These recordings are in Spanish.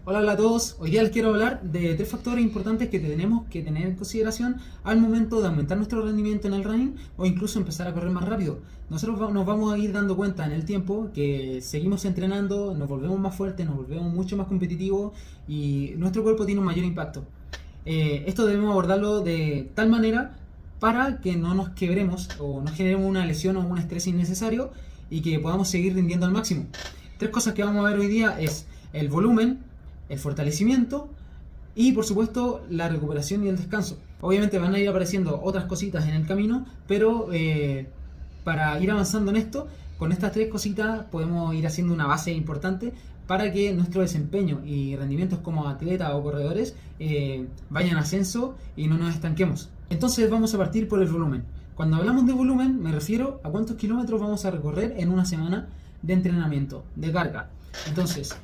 Hola a todos, hoy día les quiero hablar de tres factores importantes que tenemos que tener en consideración al momento de aumentar nuestro rendimiento en el running o incluso empezar a correr más rápido. Nosotros nos vamos a ir dando cuenta en el tiempo que seguimos entrenando, nos volvemos más fuertes, nos volvemos mucho más competitivos y nuestro cuerpo tiene un mayor impacto. Esto debemos abordarlo de tal manera para que no nos quebremos o no generemos una lesión o un estrés innecesario y que podamos seguir rindiendo al máximo. Tres cosas que vamos a ver hoy día es el volumen, el fortalecimiento y por supuesto la recuperación y el descanso. Obviamente van a ir apareciendo otras cositas en el camino, pero para ir avanzando en esto, con estas tres cositas podemos ir haciendo una base importante para que nuestro desempeño y rendimientos como atletas o corredores vayan en ascenso y no nos estanquemos. Entonces vamos a partir por el volumen. Cuando hablamos de volumen me refiero a cuántos kilómetros vamos a recorrer en una semana de entrenamiento, de carga. Entonces,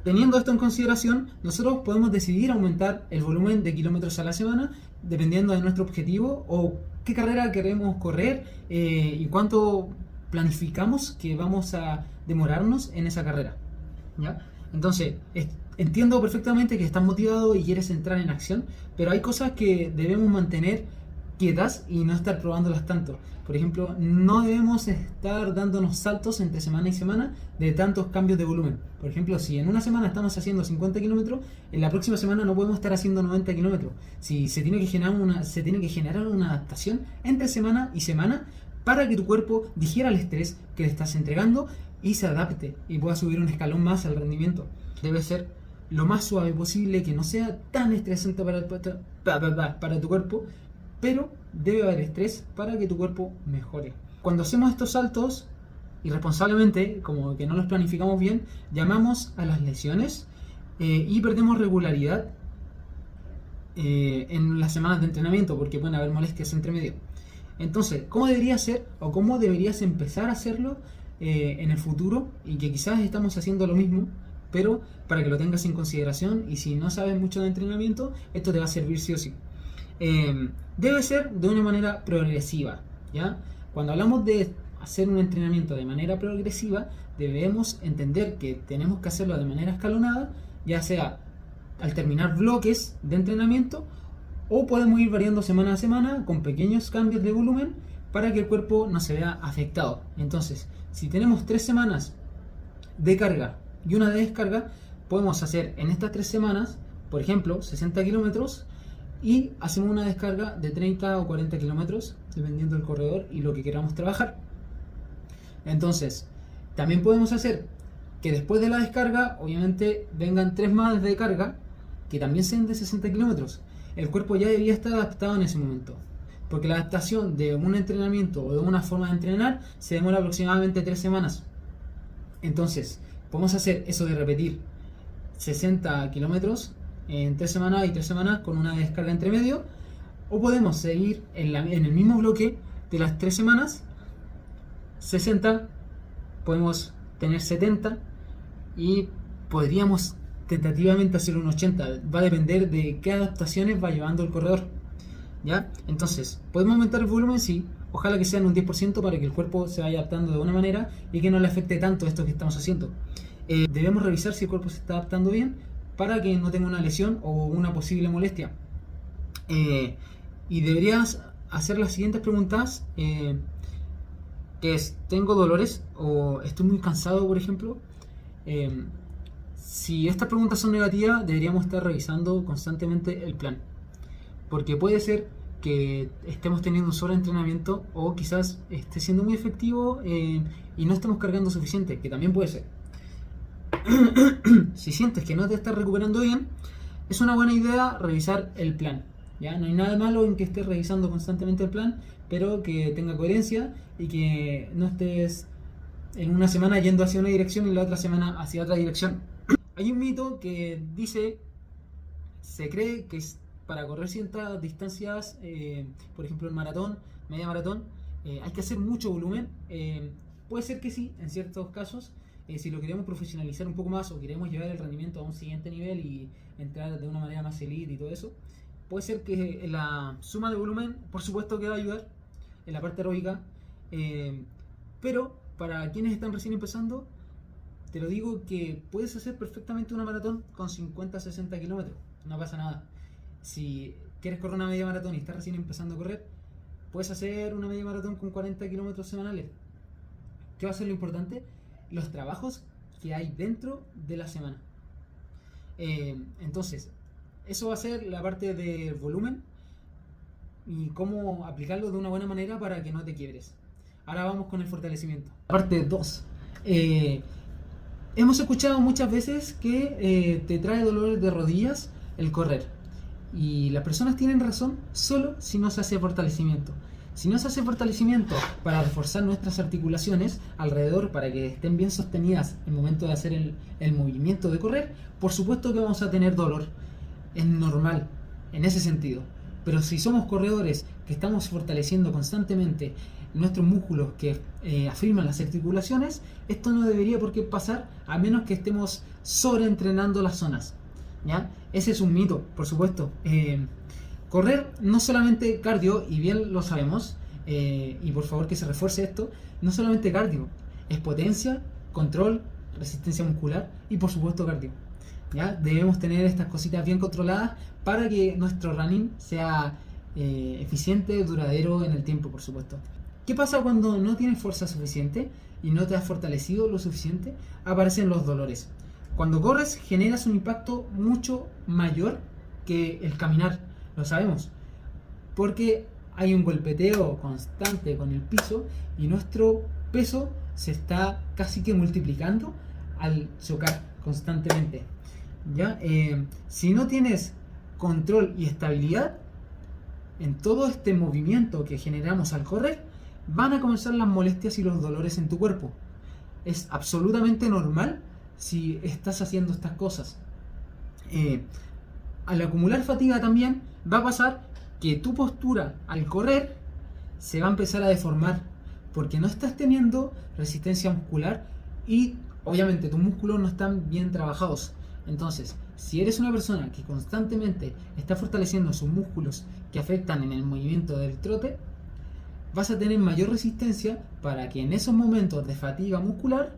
teniendo esto en consideración, nosotros podemos decidir aumentar el volumen de kilómetros a la semana dependiendo de nuestro objetivo o qué carrera queremos correr y cuánto planificamos que vamos a demorarnos en esa carrera. ¿Ya? Entonces, entiendo perfectamente que estás motivado y quieres entrar en acción, pero hay cosas que debemos mantener quietas y no estar probándolas tanto. Por ejemplo, no debemos estar dándonos saltos entre semana y semana de tantos cambios de volumen. Por ejemplo, si en una semana estamos haciendo 50 kilómetros, en la próxima semana no podemos estar haciendo 90 kilómetros. Si se tiene que generar una adaptación entre semana y semana para que tu cuerpo digiera el estrés que le estás entregando y se adapte y pueda subir un escalón más al rendimiento. Debe ser lo más suave posible, que no sea tan estresante para tu cuerpo, pero debe haber estrés para que tu cuerpo mejore. Cuando hacemos estos saltos irresponsablemente, como que no los planificamos bien, llamamos a las lesiones y perdemos regularidad en las semanas de entrenamiento porque pueden haber molestias entre medio. Entonces, ¿cómo debería ser o cómo deberías empezar a hacerlo en el futuro? Y que quizás estamos haciendo lo mismo, pero para que lo tengas en consideración, y si no sabes mucho de entrenamiento, esto te va a servir sí o sí. Debe ser de una manera progresiva, ¿ya? Cuando hablamos de hacer un entrenamiento de manera progresiva, debemos entender que tenemos que hacerlo de manera escalonada, ya sea al terminar bloques de entrenamiento o podemos ir variando semana a semana con pequeños cambios de volumen para que el cuerpo no se vea afectado. Entonces, si tenemos 3 semanas de carga y una de descarga, podemos hacer en estas 3 semanas, por ejemplo, 60 kilómetros y hacemos una descarga de 30 o 40 kilómetros, dependiendo del corredor y lo que queramos trabajar. Entonces, también podemos hacer que después de la descarga, obviamente, vengan 3 más de carga, que también sean de 60 kilómetros. El cuerpo ya debía estar adaptado en ese momento, porque la adaptación de un entrenamiento o de una forma de entrenar se demora aproximadamente 3 semanas. Entonces, podemos hacer eso de repetir 60 kilómetros en 3 semanas y 3 semanas con una descarga entre medio, o podemos seguir en el mismo bloque de las 3 semanas, 60, podemos tener 70 y podríamos tentativamente hacer un 80. Va a depender de qué adaptaciones va llevando el corredor, ¿ya? Entonces, podemos aumentar el volumen, sí, ojalá que sean un 10% para que el cuerpo se vaya adaptando de una manera y que no le afecte tanto esto que estamos haciendo. Debemos revisar si el cuerpo se está adaptando bien para que no tenga una lesión o una posible molestia. Y deberías hacer las siguientes preguntas, que es, ¿tengo dolores o estoy muy cansado, por ejemplo? Si estas preguntas son negativas, deberíamos estar revisando constantemente el plan, porque puede ser que estemos teniendo un sobreentrenamiento o quizás esté siendo muy efectivo y no estemos cargando suficiente, que también puede ser. Si sientes que no te estás recuperando bien, es una buena idea revisar el plan. ¿Ya? No hay nada malo en que estés revisando constantemente el plan, pero que tenga coherencia y que no estés en una semana yendo hacia una dirección y la otra semana hacia otra dirección. Hay un mito que dice, se cree que para correr ciertas distancias, por ejemplo el maratón, media maratón, hay que hacer mucho volumen. Puede ser que sí, en ciertos casos. Si lo queremos profesionalizar un poco más o queremos llevar el rendimiento a un siguiente nivel y entrar de una manera más elite y todo eso, puede ser que la suma de volumen, por supuesto que va a ayudar en la parte aeróbica, pero para quienes están recién empezando, te lo digo que puedes hacer perfectamente una maratón con 50-60 kilómetros, no pasa nada. Si quieres correr una media maratón y estás recién empezando a correr, puedes hacer una media maratón con 40 kilómetros semanales. ¿Qué va a ser lo importante? Los trabajos que hay dentro de la semana. Entonces, eso va a ser la parte del volumen y cómo aplicarlo de una buena manera para que no te quiebres. Ahora vamos con el fortalecimiento. Parte 2. Hemos escuchado muchas veces que te trae dolores de rodillas el correr. Y las personas tienen razón solo si no se hace fortalecimiento. Si no se hace fortalecimiento para reforzar nuestras articulaciones alrededor para que estén bien sostenidas en el momento de hacer el movimiento de correr, por supuesto que vamos a tener dolor. Es normal en ese sentido. Pero si somos corredores que estamos fortaleciendo constantemente nuestros músculos que afirman las articulaciones, esto no debería por qué pasar a menos que estemos sobreentrenando las zonas, ¿ya? Ese es un mito, por supuesto. Correr no solamente cardio, y bien lo sabemos, y por favor que se refuerce esto, no solamente cardio, es potencia, control, resistencia muscular y por supuesto cardio, ¿ya? Debemos tener estas cositas bien controladas para que nuestro running sea eficiente, duradero en el tiempo, por supuesto. ¿Qué pasa cuando no tienes fuerza suficiente y no te has fortalecido lo suficiente? Aparecen los dolores. Cuando corres generas un impacto mucho mayor que el caminar, lo sabemos, porque hay un golpeteo constante con el piso y nuestro peso se está casi que multiplicando al chocar constantemente, ¿ya? Si no tienes control y estabilidad en todo este movimiento que generamos al correr, van a comenzar las molestias y los dolores en tu cuerpo. Es absolutamente normal si estás haciendo estas cosas. Al acumular fatiga también va a pasar que tu postura al correr se va a empezar a deformar porque no estás teniendo resistencia muscular y obviamente tus músculos no están bien trabajados. Entonces, si eres una persona que constantemente está fortaleciendo sus músculos que afectan en el movimiento del trote, vas a tener mayor resistencia para que en esos momentos de fatiga muscular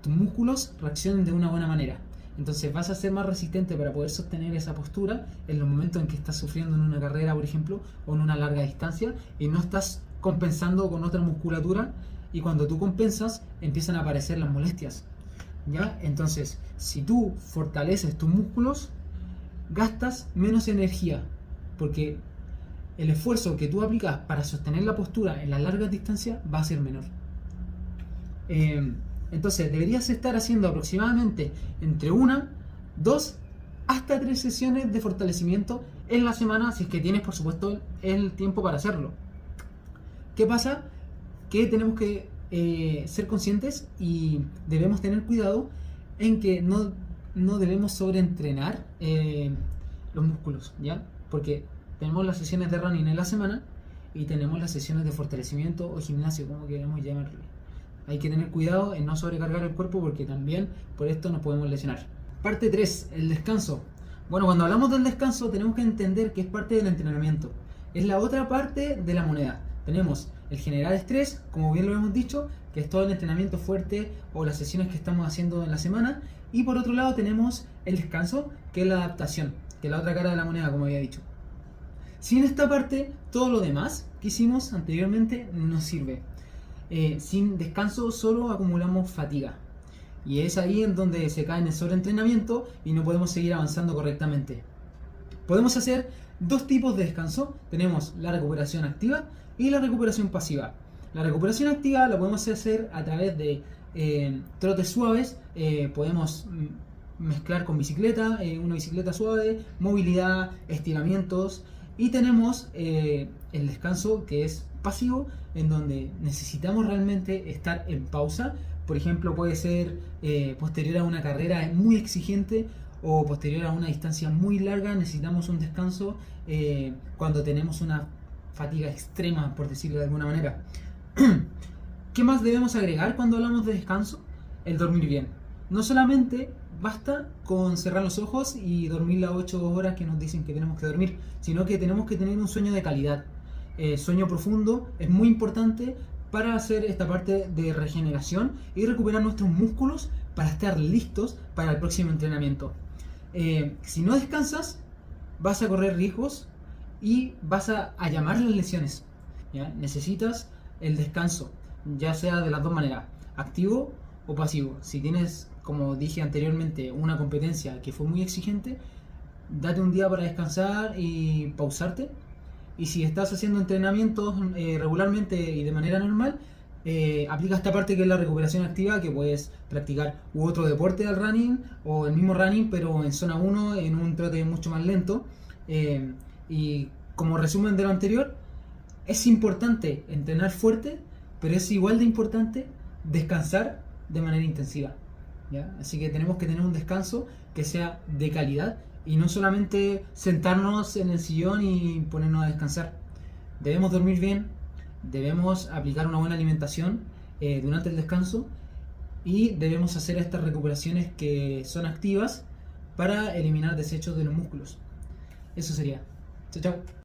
tus músculos reaccionen de una buena manera. Entonces vas a ser más resistente para poder sostener esa postura en los momentos en que estás sufriendo en una carrera, por ejemplo, o en una larga distancia y no estás compensando con otra musculatura, y cuando tú compensas empiezan a aparecer las molestias, ¿ya? Entonces, si tú fortaleces tus músculos, gastas menos energía porque el esfuerzo que tú aplicas para sostener la postura en la larga distancia va a ser menor. Entonces deberías estar haciendo aproximadamente entre 1, 2 hasta 3 sesiones de fortalecimiento en la semana, si es que tienes por supuesto el tiempo para hacerlo. ¿Qué pasa? Que tenemos que ser conscientes y debemos tener cuidado en que no debemos sobreentrenar los músculos, ¿ya? Porque tenemos las sesiones de running en la semana y tenemos las sesiones de fortalecimiento o gimnasio, como queremos llamarlo. Hay que tener cuidado en no sobrecargar el cuerpo porque también por esto nos podemos lesionar. Parte 3, el descanso. Bueno, cuando hablamos del descanso tenemos que entender que es parte del entrenamiento. Es la otra parte de la moneda. Tenemos el generar estrés, como bien lo hemos dicho, que es todo el entrenamiento fuerte o las sesiones que estamos haciendo en la semana. Y por otro lado tenemos el descanso, que es la adaptación, que es la otra cara de la moneda, como había dicho. Sin esta parte, todo lo demás que hicimos anteriormente no sirve. Sin descanso solo acumulamos fatiga. Y es ahí en donde se cae en el sobreentrenamiento y no podemos seguir avanzando correctamente. Podemos hacer dos tipos de descanso. Tenemos la recuperación activa y la recuperación pasiva. La recuperación activa la podemos hacer a través de trotes suaves. Podemos mezclar con bicicleta, una bicicleta suave, movilidad, estiramientos. Y tenemos el descanso que es pasivo, en donde necesitamos realmente estar en pausa. Por ejemplo, puede ser posterior a una carrera muy exigente o posterior a una distancia muy larga. Necesitamos un descanso cuando tenemos una fatiga extrema, por decirlo de alguna manera. ¿Qué más debemos agregar cuando hablamos de descanso? El dormir bien. No solamente basta con cerrar los ojos y dormir las 8 horas que nos dicen que tenemos que dormir, sino que tenemos que tener un sueño de calidad. Sueño profundo es muy importante para hacer esta parte de regeneración y recuperar nuestros músculos para estar listos para el próximo entrenamiento. Si no descansas, vas a correr riesgos y vas a llamar las lesiones, ¿ya? Necesitas el descanso, ya sea de las dos maneras, activo o pasivo. Si tienes, como dije anteriormente, una competencia que fue muy exigente, date un día para descansar y pausarte. Y si estás haciendo entrenamientos regularmente y de manera normal, aplica esta parte que es la recuperación activa, que puedes practicar otro deporte del running o el mismo running pero en zona 1 en un trote mucho más lento. Y como resumen de lo anterior, es importante entrenar fuerte, pero es igual de importante descansar de manera intensiva, ¿ya? Así que tenemos que tener un descanso que sea de calidad y no solamente sentarnos en el sillón y ponernos a descansar. Debemos dormir bien, debemos aplicar una buena alimentación durante el descanso y debemos hacer estas recuperaciones que son activas para eliminar desechos de los músculos. Eso sería. Chao, chao.